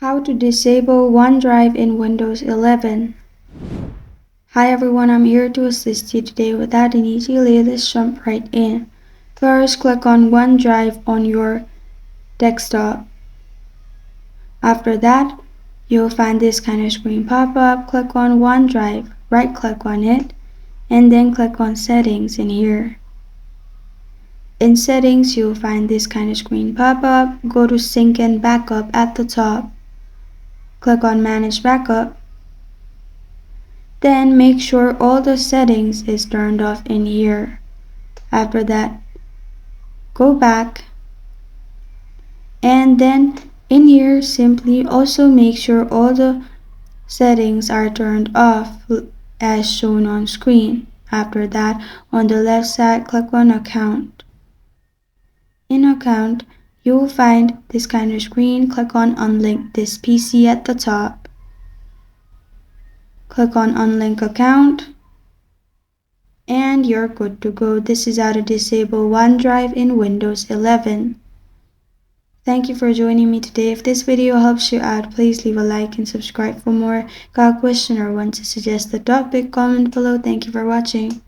How to disable OneDrive in Windows 11. Hi everyone, I'm here to assist you today with that, and easily let's jump right in. First, click on OneDrive on your desktop. After that, you'll find this kind of screen pop up. Click on OneDrive, right click on it, and then click on Settings in here. In Settings, you'll find this kind of screen pop up. Go to Sync and Backup at the top. Click on Manage Backup. Then make sure all the settings is turned off in here. After that, go back, and then in here simply also make sure all the settings are turned off as shown on screen. After that, on the left side, click on Account. In Account, you will find this kind of screen. Click on Unlink this PC at the top. Click on Unlink Account, and you're good to go. This is how to disable OneDrive in Windows 11. Thank you for joining me today. If this video helps you out, please leave a like and subscribe for more. Got a question or want to suggest a topic? Comment below. Thank you for watching.